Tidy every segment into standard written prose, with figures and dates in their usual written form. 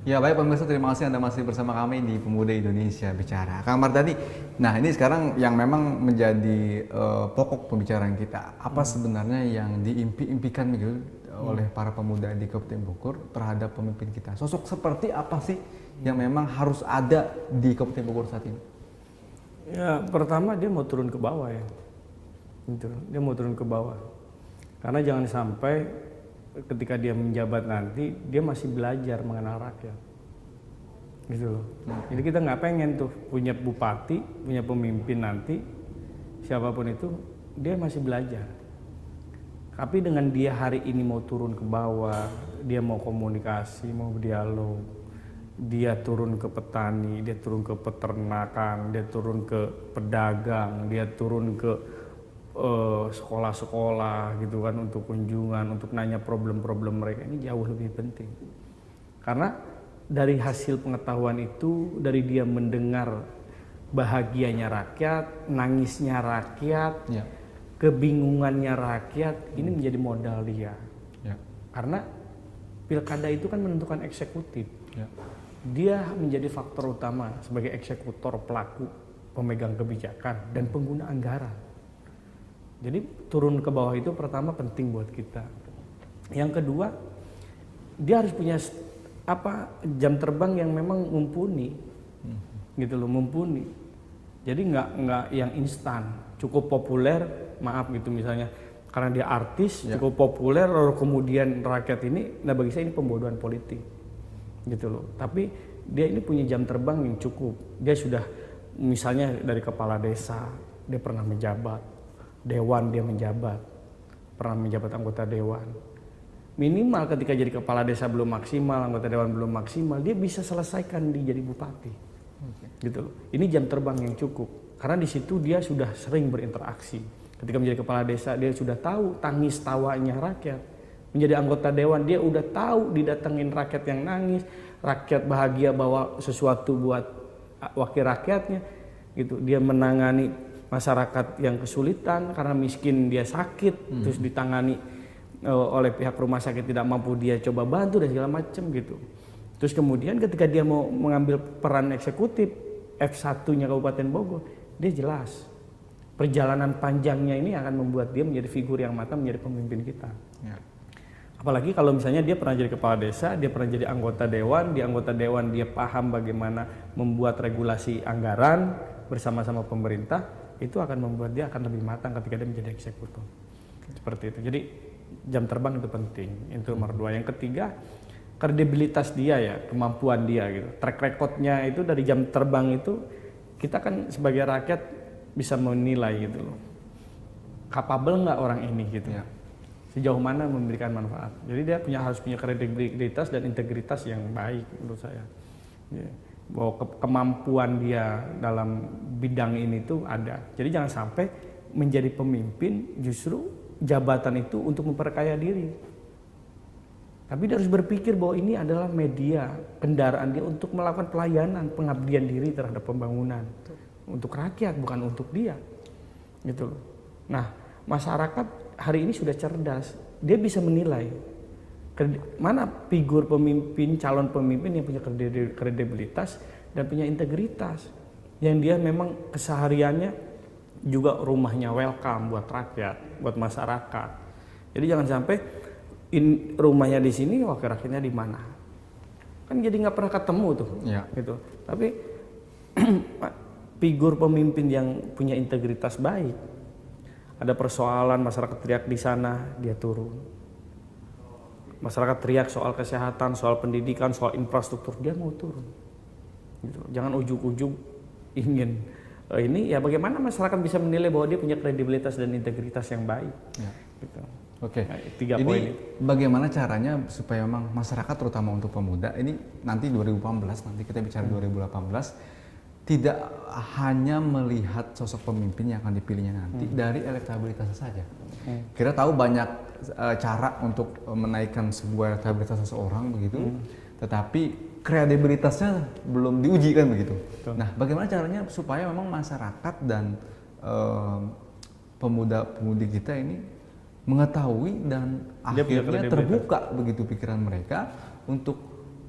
Ya baik pemirsa, terima kasih Anda masih bersama kami di Pemuda Indonesia Bicara. Kang Mardhani, nah ini sekarang yang memang menjadi pokok pembicaraan kita. Apa sebenarnya yang diimpi-impikan gitu oleh para pemuda di Kabupaten Bogor terhadap pemimpin kita? Sosok seperti apa sih yang memang harus ada di Kabupaten Bogor saat ini? Ya, pertama dia mau turun ke bawah ya. Gitu. Dia mau turun ke bawah. Karena jangan sampai ketika dia menjabat nanti dia masih belajar mengenal rakyat. Gitu loh. Jadi kita nggak pengen tuh punya bupati, punya pemimpin nanti siapapun itu dia masih belajar. Tapi dengan dia hari ini mau turun ke bawah, dia mau komunikasi, mau dialog, dia turun ke petani, dia turun ke peternakan, dia turun ke pedagang, dia turun ke sekolah-sekolah gitu kan untuk kunjungan, untuk nanya problem-problem mereka, ini jauh lebih penting. Karena dari hasil pengetahuan itu, dari dia mendengar bahagianya rakyat, nangisnya rakyat, Ya. kebingungannya rakyat, ini menjadi modal dia. Ya. Karena pilkada itu kan menentukan eksekutif. Ya. Dia menjadi faktor utama sebagai eksekutor, pelaku, pemegang kebijakan, dan pengguna anggaran. Jadi turun ke bawah itu pertama penting buat kita. Yang kedua, dia harus punya jam terbang yang memang mumpuni, gitu loh, mumpuni. Jadi nggak yang instan, cukup populer, maaf gitu misalnya, karena dia artis cukup populer, lalu kemudian rakyat ini, nah bagi saya ini pembodohan politik, gitu loh. Tapi dia ini punya jam terbang yang cukup. Dia sudah misalnya dari kepala desa, dia pernah menjabat. Dewan dia menjabat, pernah menjabat anggota dewan. Minimal ketika jadi kepala desa belum maksimal, anggota dewan belum maksimal, dia bisa selesaikan di jadi bupati. Gitu loh. Ini jam terbang yang cukup. Karena di situ dia sudah sering berinteraksi. Ketika menjadi kepala desa dia sudah tahu tangis tawanya rakyat. Menjadi anggota dewan dia udah tahu didatengin rakyat yang nangis, rakyat bahagia bawa sesuatu buat wakil rakyatnya. Gitu. Dia menangani masyarakat yang kesulitan karena miskin, dia sakit, terus ditangani oleh pihak rumah sakit tidak mampu, dia coba bantu dan segala macam gitu. Terus kemudian ketika dia mau mengambil peran eksekutif F1-nya Kabupaten Bogor, dia jelas perjalanan panjangnya ini akan membuat dia menjadi figur yang matang, menjadi pemimpin kita. Ya. Apalagi kalau misalnya dia pernah jadi kepala desa, dia pernah jadi anggota dewan, di anggota dewan dia paham bagaimana membuat regulasi anggaran bersama-sama pemerintah, itu akan membuat dia akan lebih matang ketika dia menjadi eksekutor. Seperti itu. Jadi jam terbang itu penting. Itu nomor dua. Yang ketiga, kredibilitas dia ya, kemampuan dia gitu. Track recordnya itu dari jam terbang itu kita kan sebagai rakyat bisa menilai gitu loh. Capable nggak orang ini gitu. Ya. Sejauh mana memberikan manfaat. Jadi dia harus punya kredibilitas dan integritas yang baik menurut saya. Ya. Bahwa kemampuan dia dalam bidang ini tuh ada. Jadi jangan sampai menjadi pemimpin justru jabatan itu untuk memperkaya diri. Tapi dia harus berpikir bahwa ini adalah media, kendaraan dia untuk melakukan pelayanan, pengabdian diri terhadap pembangunan. Untuk rakyat, bukan untuk dia. Gitu loh. Nah, masyarakat hari ini sudah cerdas. Dia bisa menilai mana figur pemimpin, calon pemimpin yang punya kredibilitas dan punya integritas, yang dia memang kesehariannya juga rumahnya welcome buat rakyat, buat masyarakat. Jadi jangan sampai rumahnya di sini, wakil rakyatnya di mana, kan jadi nggak pernah ketemu tuh, gitu. Tapi figur pemimpin yang punya integritas baik, ada persoalan masyarakat teriak di sana, dia turun. Masyarakat teriak soal kesehatan, soal pendidikan, soal infrastruktur, dia mau turun. Gitu. Jangan ujug-ujug ingin ini, ya bagaimana masyarakat bisa menilai bahwa dia punya kredibilitas dan integritas yang baik. Ya. Gitu. Oke. Nah, 3 poin ini. Bagaimana caranya supaya memang masyarakat terutama untuk pemuda ini nanti 2018, nanti kita bicara 2018, tidak hanya melihat sosok pemimpin yang akan dipilihnya nanti dari elektabilitasnya saja. Kita tahu banyak cara untuk menaikkan sebuah elektabilitas seseorang begitu, tetapi kredibilitasnya belum diuji kan begitu. Betul. Nah, bagaimana caranya supaya memang masyarakat dan pemuda-pemudi kita ini mengetahui dan akhirnya terbuka begitu pikiran mereka untuk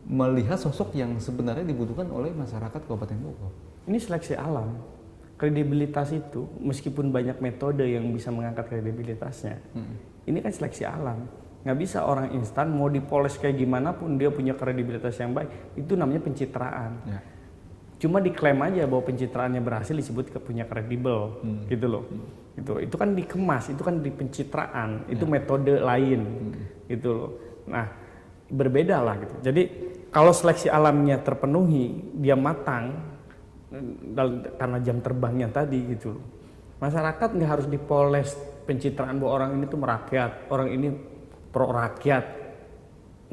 melihat sosok yang sebenarnya dibutuhkan oleh masyarakat Kabupaten Bogor. Ini seleksi alam. Kredibilitas itu, meskipun banyak metode yang bisa mengangkat kredibilitasnya, ini kan seleksi alam. Nggak bisa orang instan mau dipoles kayak gimana pun dia punya kredibilitas yang baik. Itu namanya pencitraan. Ya. Cuma diklaim aja bahwa pencitraannya berhasil disebut punya kredibel, gitu loh. Itu kan dikemas, itu kan di pencitraan, itu metode lain, gitu loh. Nah, berbeda lah gitu. Jadi kalau seleksi alamnya terpenuhi, dia matang karena jam terbangnya tadi gitu. Masyarakat nggak harus dipoles pencitraan bahwa orang ini tuh merakyat, orang ini pro rakyat.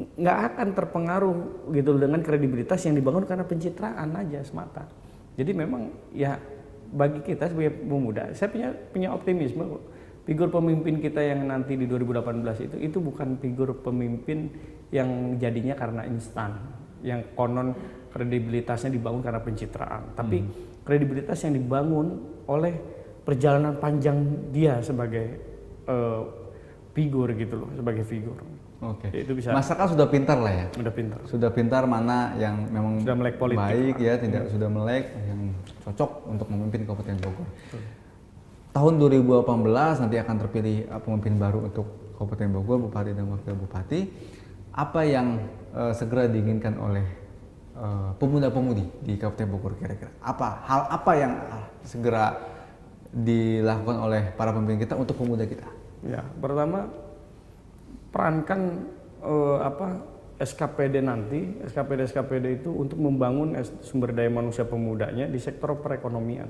Nggak akan terpengaruh gitu dengan kredibilitas yang dibangun karena pencitraan aja semata. Jadi memang ya bagi kita sebagai pemuda, saya punya optimisme. Figur pemimpin kita yang nanti di 2018 itu bukan figur pemimpin yang jadinya karena instan, yang konon kredibilitasnya dibangun karena pencitraan, tapi kredibilitas yang dibangun oleh perjalanan panjang dia sebagai figur gitu loh, sebagai figur. Oke. Itu bisa. Masyarakat sudah pintar lah ya. Sudah pintar. Sudah pintar mana yang memang sudah melek politik, baik ya, tidak sudah melek yang cocok untuk memimpin Kabupaten Bogor. Tahun 2018 nanti akan terpilih pemimpin baru untuk Kabupaten Bogor, Bupati dan Wakil Bupati. Apa yang segera diinginkan oleh pemuda-pemudi di Kabupaten Bogor kira-kira? Hal apa yang segera dilakukan oleh para pemimpin kita untuk pemuda kita? Ya, pertama perankan SKPD nanti, SKPD itu untuk membangun sumber daya manusia pemudanya di sektor perekonomian.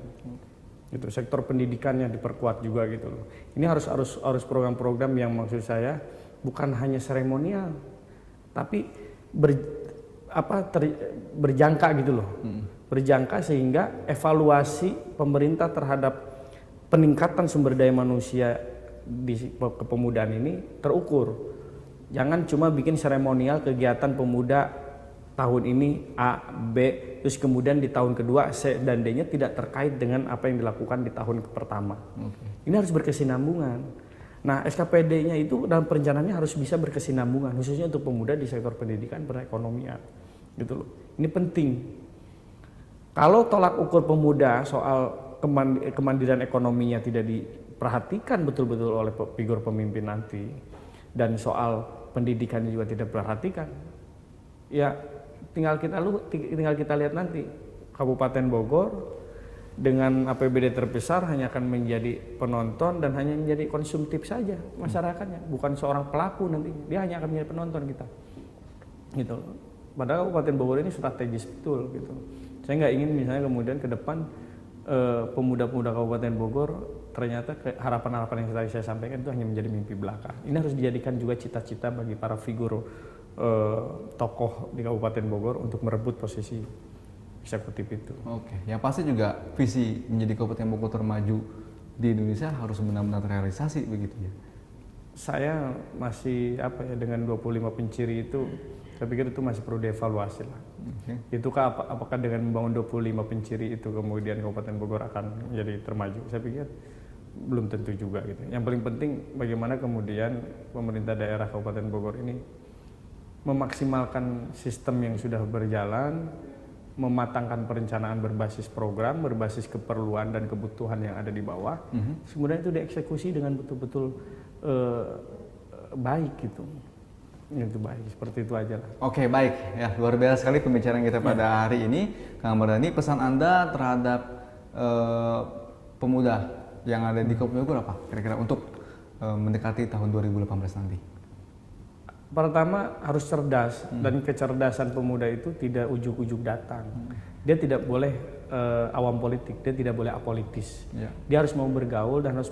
Gitu, sektor pendidikannya diperkuat juga gitu loh. Ini harus program-program yang maksud saya bukan hanya seremonial, tapi berjangka gitu loh. Berjangka sehingga evaluasi pemerintah terhadap peningkatan sumber daya manusia di kepemudaan ini terukur. Jangan cuma bikin seremonial kegiatan pemuda tahun ini A, B, terus kemudian di tahun kedua C dan D-nya tidak terkait dengan apa yang dilakukan di tahun pertama. Ini harus berkesinambungan. Nah, SKPD-nya itu dalam perencanaannya harus bisa berkesinambungan, khususnya untuk pemuda di sektor pendidikan perekonomian. Gitu loh. Ini penting. Kalau tolak ukur pemuda soal kemandirian ekonominya tidak diperhatikan betul-betul oleh figur pemimpin nanti, dan soal pendidikannya juga tidak diperhatikan, ya tinggal kita lihat nanti Kabupaten Bogor dengan APBD terbesar hanya akan menjadi penonton dan hanya menjadi konsumtif saja masyarakatnya, bukan seorang pelaku nanti, dia hanya akan menjadi penonton kita. Gitu. Padahal Kabupaten Bogor ini strategis betul gitu. Saya nggak ingin misalnya kemudian ke depan pemuda-pemuda Kabupaten Bogor ternyata harapan-harapan yang tadi saya sampaikan itu hanya menjadi mimpi belaka. Ini harus dijadikan juga cita-cita bagi para figur tokoh di Kabupaten Bogor untuk merebut posisi eksekutif itu. Oke, yang pasti juga visi menjadi Kabupaten Bogor termaju di Indonesia harus benar-benar terrealisasi begitu ya. Saya masih dengan 25 penciri itu, saya pikir itu masih perlu dievaluasi lah. Itukah apakah dengan membangun 25 penciri itu kemudian Kabupaten Bogor akan menjadi termaju? Saya pikir belum tentu juga gitu. Yang paling penting bagaimana kemudian pemerintah daerah Kabupaten Bogor ini memaksimalkan sistem yang sudah berjalan, mematangkan perencanaan berbasis program, berbasis keperluan dan kebutuhan yang ada di bawah, kemudian itu dieksekusi dengan betul-betul baik gitu. Itu baik, seperti itu aja lah. Oke, baik. Ya, luar biasa sekali pembicaraan kita pada hari ini. Kang Mardhani, pesan Anda terhadap pemuda yang ada di Kabupaten Bogor apa kira-kira untuk mendekati tahun 2018 nanti? Pertama harus cerdas, dan kecerdasan pemuda itu tidak ujuk-ujuk datang. Dia tidak boleh awam politik, dia tidak boleh apolitis. Dia harus mau bergaul dan harus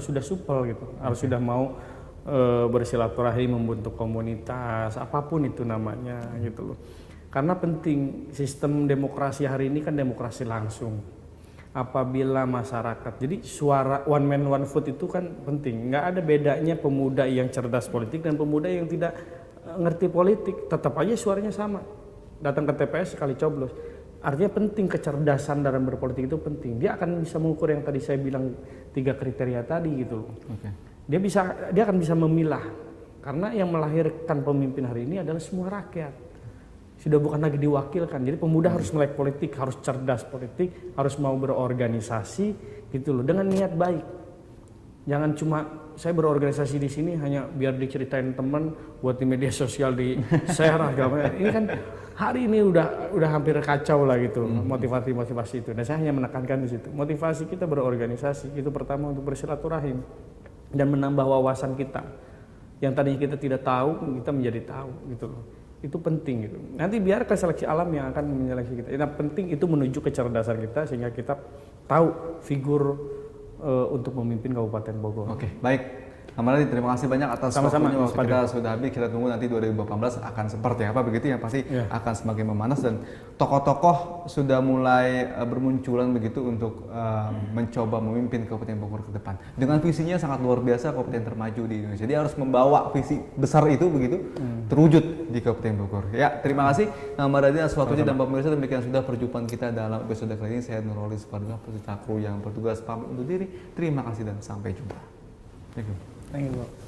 sudah supel gitu, harus sudah mau bersilaturahmi, membentuk komunitas, apapun itu namanya gitu loh. Karena penting, sistem demokrasi hari ini kan demokrasi langsung. Apabila masyarakat, jadi suara one man one vote itu kan penting. Nggak ada bedanya pemuda yang cerdas politik dan pemuda yang tidak ngerti politik, tetap aja suaranya sama. Datang ke TPS sekali coblos. Artinya penting, kecerdasan dalam berpolitik itu penting. Dia akan bisa mengukur yang tadi saya bilang 3 kriteria tadi gitu loh. Dia akan bisa memilah, karena yang melahirkan pemimpin hari ini adalah semua rakyat. sudah bukan lagi diwakilkan. Jadi pemuda harus melek politik, harus cerdas politik, harus mau berorganisasi gitu loh dengan niat baik. Jangan cuma saya berorganisasi di sini hanya biar diceritain teman, buat di media sosial di share agama. Ini kan hari ini udah hampir kacau lah gitu motivasi itu. Dan saya hanya menekankan di situ. Motivasi kita berorganisasi itu pertama untuk bersilaturahim dan menambah wawasan kita. Yang tadinya kita tidak tahu, kita menjadi tahu gitu loh. Itu penting gitu. Nanti biarkan seleksi alam yang akan menyeleksi kita. Yang penting itu menuju kecerdasan kita sehingga kita tahu figur untuk memimpin Kabupaten Bogor. Oke, baik. Kamaradi, terima kasih banyak atas Sama-sama, waktunya. Waktu kita sudah habis, kita tunggu nanti 2018 akan seperti apa begitu yang pasti akan semakin memanas dan tokoh-tokoh sudah mulai bermunculan begitu untuk mencoba memimpin Kabupaten Bogor ke depan. Dengan visinya sangat luar biasa, kabupaten termaju di Indonesia. Dia harus membawa visi besar itu begitu terwujud di Kabupaten Bogor. Ya, terima kasih Kamaradi atas waktunya dan pemirsa, demikian sudah perjumpaan kita dalam episode kali ini. Saya Nurholis Fadlah, peserta kru yang bertugas pamit undur diri. Terima kasih dan sampai jumpa. Thank you. Thank you.